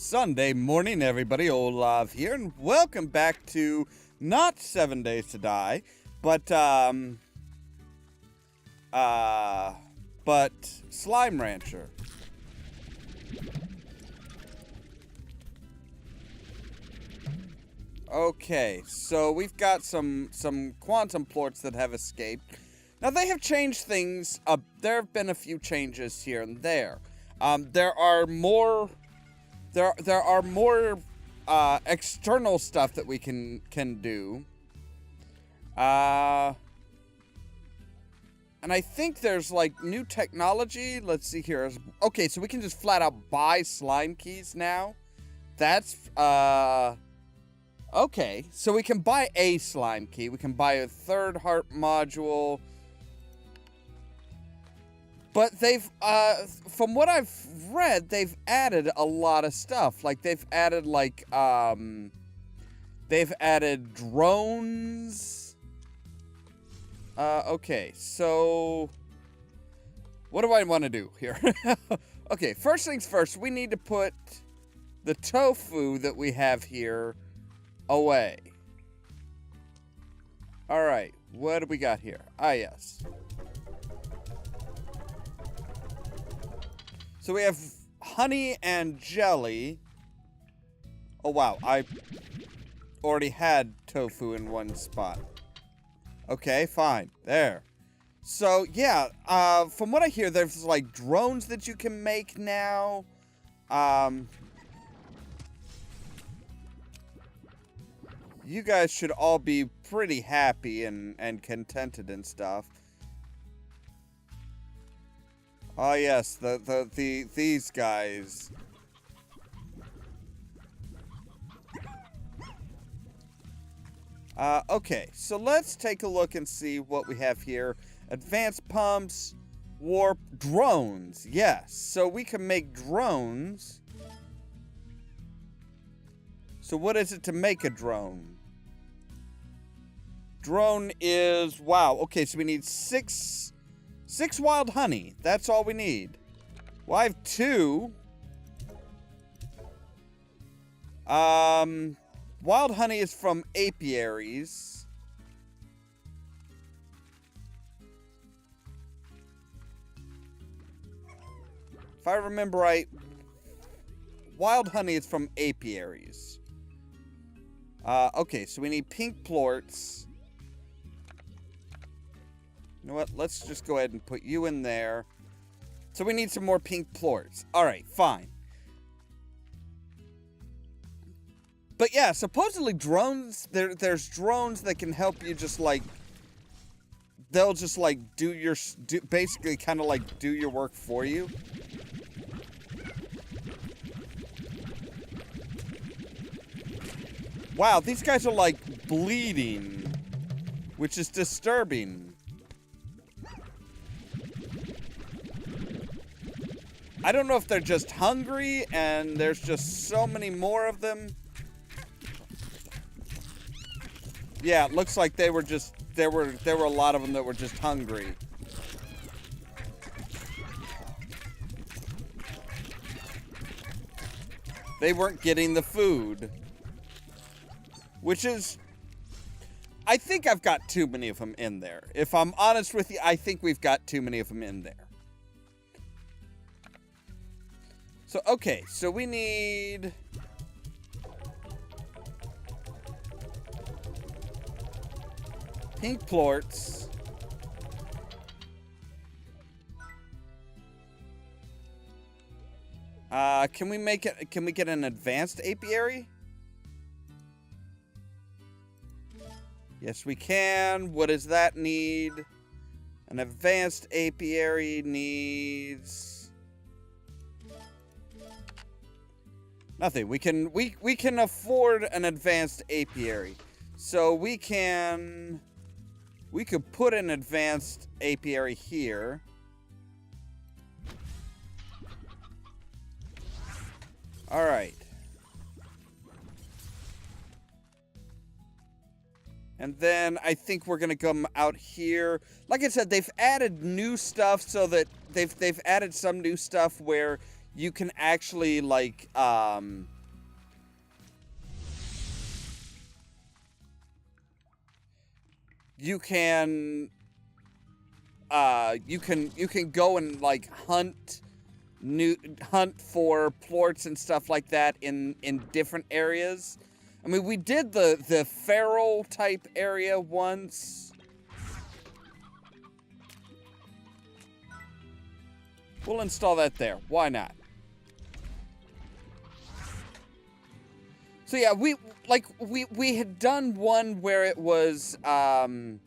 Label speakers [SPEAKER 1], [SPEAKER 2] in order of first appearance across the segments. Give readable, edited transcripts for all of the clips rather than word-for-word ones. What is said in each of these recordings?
[SPEAKER 1] Sunday morning, everybody. Ollamh here, and welcome back to not 7 Days to Die, but Slime Rancher. Okay, so we've got some quantum plorts that have escaped. Now they have changed things. There have been a few changes here and there. There are more external stuff that we can do. And I think there's like new technology. Let's see here. Okay, so we can just flat out buy slime keys now. That's okay. So we can buy a slime key. We can buy a third heart module. But they've, from what I've read, they've added a lot of stuff. Like, they've added, like, they've added drones. Okay, so what do I want to do here? Okay, first things first, we need to put the tofu that we have here away. All right, what do we got here? Ah, yes. So we have honey and jelly. Oh, wow. I already had tofu in one spot. Okay, fine. There. So, yeah. From what I hear, there's, like, drones that you can make now. You guys should all be pretty happy and contented and stuff. Oh yes, these guys. Okay, so let's take a look and see what we have here. Advanced pumps, warp, drones. Yes, so we can make drones. So what is it to make a drone? Drone is, wow, okay, so we need six wild honey. That's all we need. Well, I have 2. Wild honey is from apiaries. If I remember right, wild honey is from apiaries. Okay, so we need pink plorts. You know what? Let's just go ahead and put you in there. So we need some more pink plorts. Alright, fine. But yeah, supposedly drones, there's drones that can help you just like, they'll just like basically kind of like do your work for you. Wow, these guys are like bleeding, which is disturbing. I don't know if they're just hungry and there's just so many more of them. Yeah, it looks like they were just there were a lot of them that were just hungry. They weren't getting the food. Which is, I think I've got too many of them in there. If I'm honest with you, I think we've got too many of them in there. So, okay, so we need pink plorts. Can we get an advanced apiary? Yes, we can. What does that need? An advanced apiary needs nothing. We can afford an advanced apiary. So we could put an advanced apiary here. All right. And then I think we're gonna come out here. Like I said, they've added new stuff so that they've added some new stuff where you can actually like you can go and like hunt for plorts and stuff like that in different areas. I mean, we did the feral type area once. We'll install that there. Why not? So yeah, we had done one where it was ow.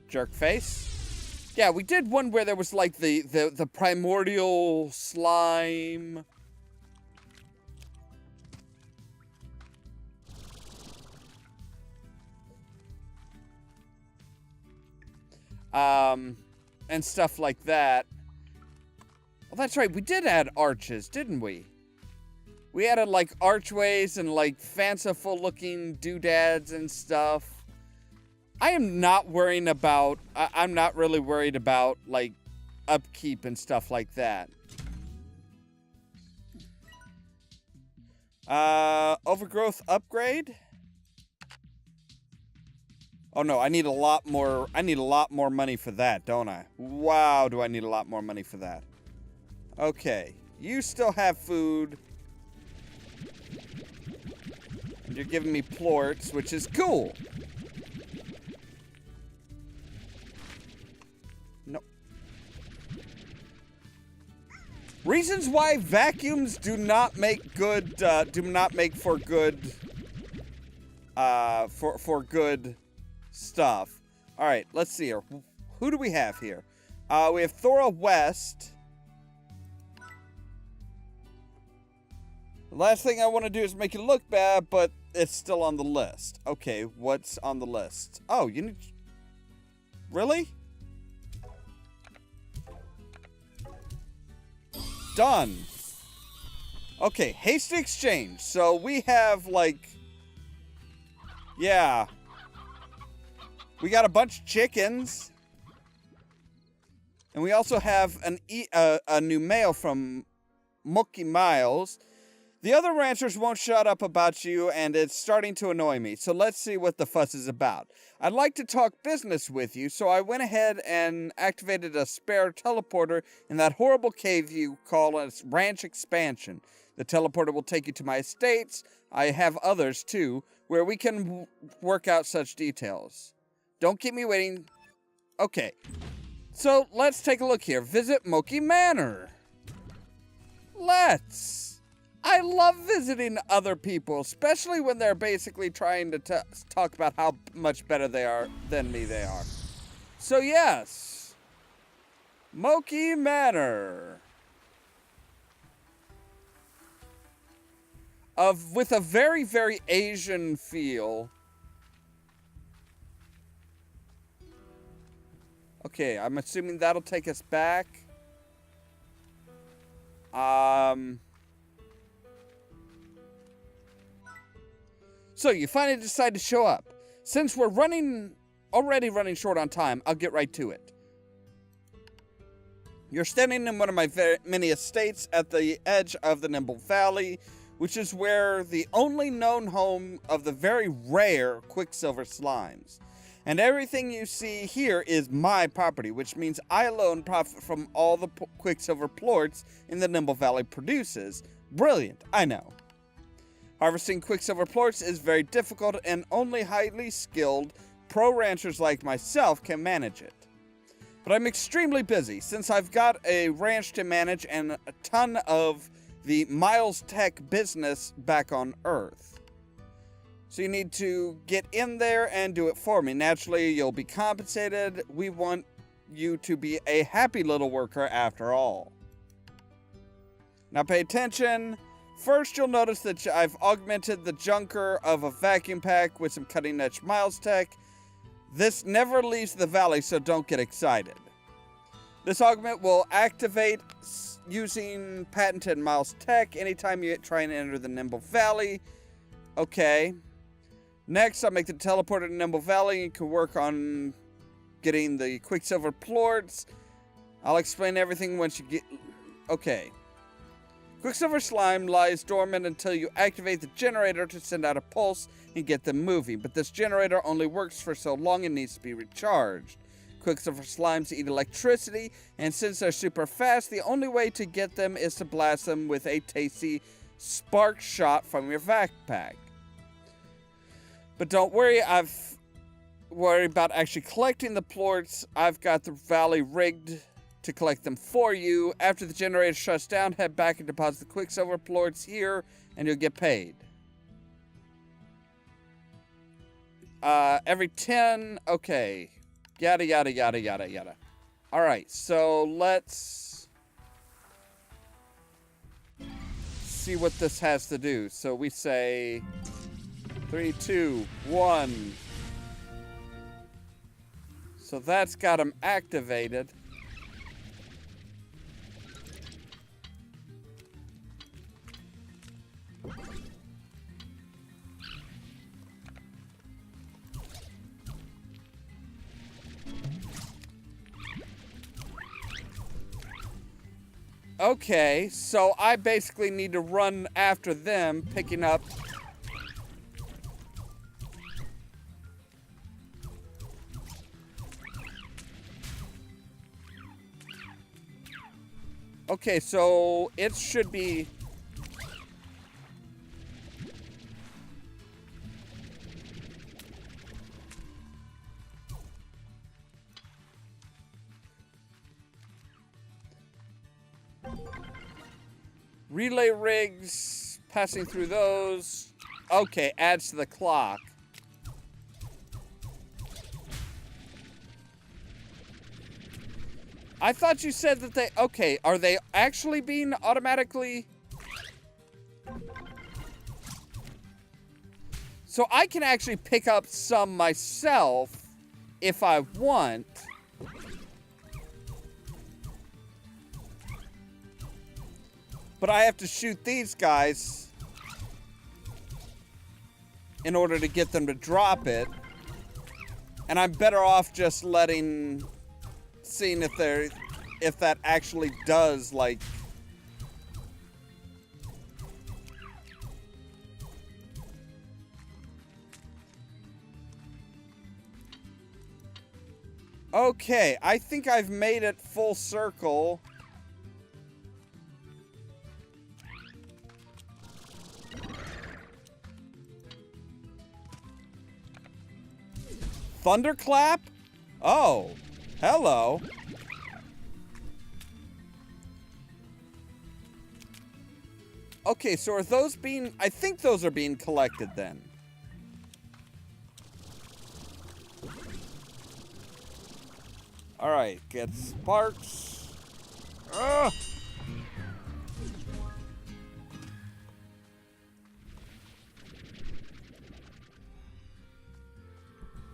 [SPEAKER 1] Jerk face. Yeah, we did one where there was like the primordial slime. And stuff like that. Well, that's right, we did add arches, didn't we? We added like archways and like fanciful looking doodads and stuff. I am not worrying about, I'm not really worried about, like, upkeep and stuff like that. Overgrowth upgrade? Oh no, I need a lot more money for that, don't I? Wow, do I need a lot more money for that. Okay, you still have food. And you're giving me plorts, which is cool. Reasons why vacuums do not make for good stuff. All right, let's see here. Who do we have here? We have Thora West. The last thing I want to do is make it look bad, but it's still on the list. Okay, what's on the list? Oh, you need... Really? Done. Okay, hasty exchange. So we have like, yeah, we got a bunch of chickens, and we also have a new mail from Mookie Miles. The other ranchers won't shut up about you, and it's starting to annoy me. So let's see what the fuss is about. I'd like to talk business with you, so I went ahead and activated a spare teleporter in that horrible cave you call a ranch expansion. The teleporter will take you to my estates. I have others, too, where we can work out such details. Don't keep me waiting. Okay, so let's take a look here. Visit Mookie Manor. Let's. I love visiting other people, especially when they're basically trying to talk about how much better they are than me they are. So yes, Mookie Manor. With a very, very Asian feel. Okay, I'm assuming that'll take us back. So you finally decide to show up. Since we're already running short on time, I'll get right to it. You're standing in one of my many estates at the edge of the Nimble Valley, which is where the only known home of the very rare Quicksilver slimes. And everything you see here is my property, which means I alone profit from all the Quicksilver plorts in the Nimble Valley produces. Brilliant, I know. Harvesting Quicksilver plorts is very difficult, and only highly skilled pro ranchers like myself can manage it. But I'm extremely busy, since I've got a ranch to manage and a ton of the Miles Tech business back on Earth. So you need to get in there and do it for me. Naturally, you'll be compensated. We want you to be a happy little worker after all. Now pay attention. First, you'll notice that I've augmented the junker of a vacuum pack with some cutting-edge Miles Tech. This never leaves the valley, so don't get excited. This augment will activate using patented Miles Tech anytime you try and enter the Nimble Valley. Okay. Next, I'll make the teleporter to Nimble Valley. You can work on getting the Quicksilver plorts. I'll explain everything once you get... Okay. Quicksilver slime lies dormant until you activate the generator to send out a pulse and get them moving, but this generator only works for so long and needs to be recharged. Quicksilver slimes eat electricity, and since they're super fast, the only way to get them is to blast them with a tasty spark shot from your backpack. But don't worry, I've worried about actually collecting the plorts. I've got the valley rigged to collect them for you. After the generator shuts down, head back and deposit the Quicksilver plorts here, and you'll get paid. Every 10, okay. Yada, yada, yada, yada, yada. Alright, so let's see what this has to do. So we say 3, 2, 1. So that's got them activated. Okay, so I basically need to run after them, picking up... Okay, so it should be... Relay rigs, passing through those. Okay, adds to the clock. I thought you said that they... Okay, are they actually being automatically... So I can actually pick up some myself if I want. But I have to shoot these guys in order to get them to drop it. And I'm better off just seeing if that actually does, like... Okay, I think I've made it full circle. Thunderclap? Oh, hello. Okay, so are those being... I think those are being collected then. Alright, get sparks. Ugh.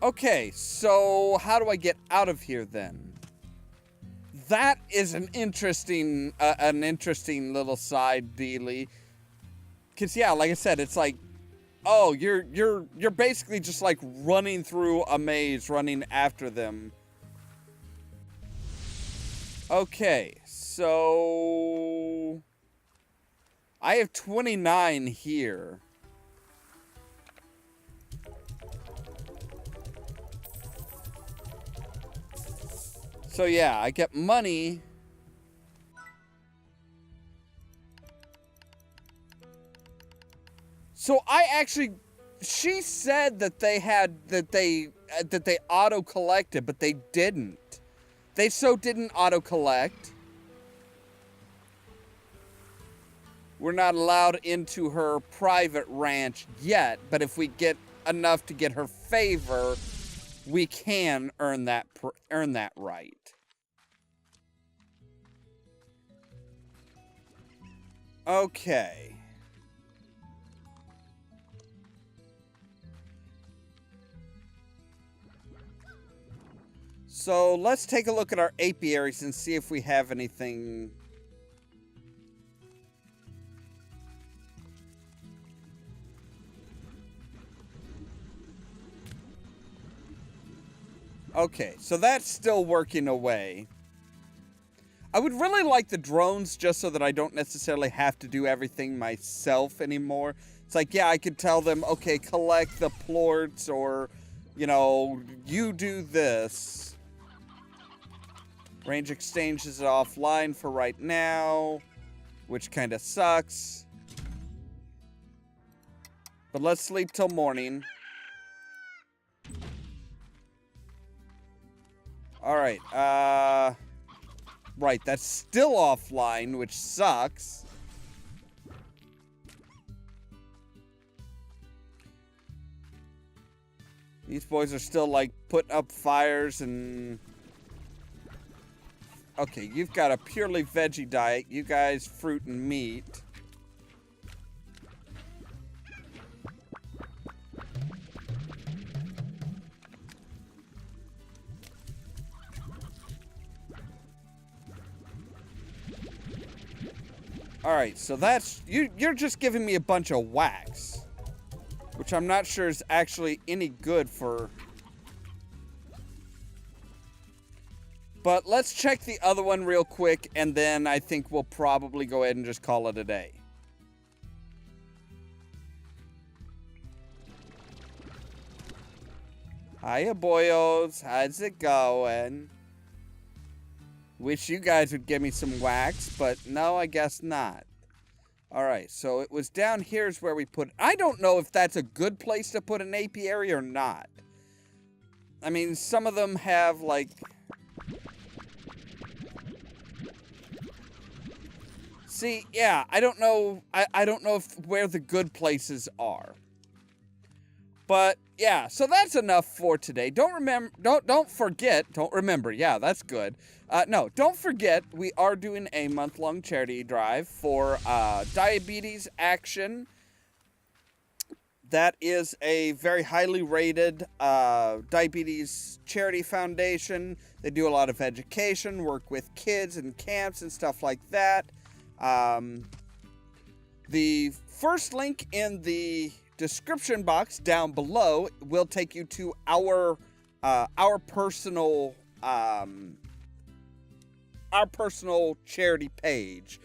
[SPEAKER 1] Okay, so how do I get out of here then? That is an interesting little side dealy. 'Cause yeah, like I said, it's like, oh, you're basically just like running through a maze, running after them. Okay, so I have 29 here. So yeah, I get money. So I actually, she said that they had, that they auto-collected, but they didn't. They didn't auto-collect. We're not allowed into her private ranch yet, but if we get enough to get her favor, we can earn that right. Okay. So let's take a look at our apiaries and see if we have anything. Okay, so that's still working away. I would really like the drones just so that I don't necessarily have to do everything myself anymore. It's like, yeah, I could tell them, okay, collect the plorts, or, you know, you do this. Range exchange is offline for right now, which kind of sucks. But let's sleep till morning. Alright, right, that's still offline, which sucks. These boys are still, like, putting up fires and... Okay, you've got a purely veggie diet. You guys, fruit and meat. Alright, so that's... You're just giving me a bunch of wax. Which I'm not sure is actually any good for... But let's check the other one real quick, and then I think we'll probably go ahead and just call it a day. Hiya, boyos. How's it going? Wish you guys would give me some wax, but no, I guess not. Alright, so it was down here is where we put... I don't know if that's a good place to put an apiary or not. I mean, some of them have, like... See, yeah, I don't know... I don't know where the good places are. But, yeah, so that's enough for today. Don't remember, yeah, that's good. No, don't forget, we are doing a month-long charity drive for Diabetes Action. That is a very highly rated diabetes charity foundation. They do a lot of education, work with kids and camps and stuff like that. The first link in the description box down below will take you to our personal charity page.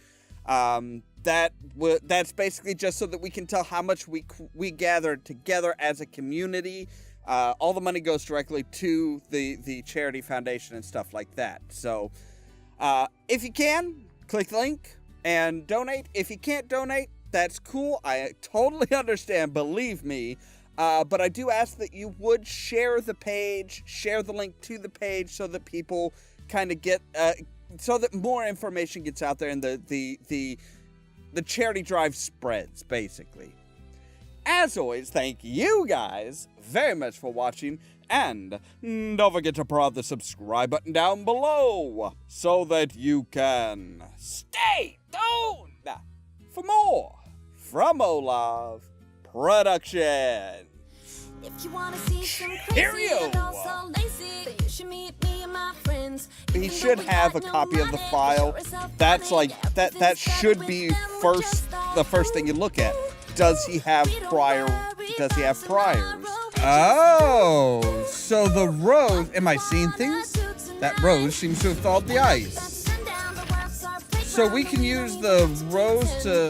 [SPEAKER 1] That's basically just so that we can tell how much we gathered together as a community. All the money goes directly to the charity foundation and stuff like that. So if you can, click the link and donate. If you can't donate, that's cool. I totally understand, believe me. But I do ask that you would share the page, share the link to the page so that people kind of get, so that more information gets out there and the charity drive spreads, basically. As always, thank you guys very much for watching, and don't forget to press the subscribe button down below so that you can stay tuned for more from Ollamh Productions.
[SPEAKER 2] If you wanna see some crazy and also lazy, then you should meet me and my friends.
[SPEAKER 1] He should have a copy of the file. That's like that should be the first thing you look at. Does he have priors? Oh, so the rose, am I seeing things? That rose seems to have thawed the ice. So we can use the rose to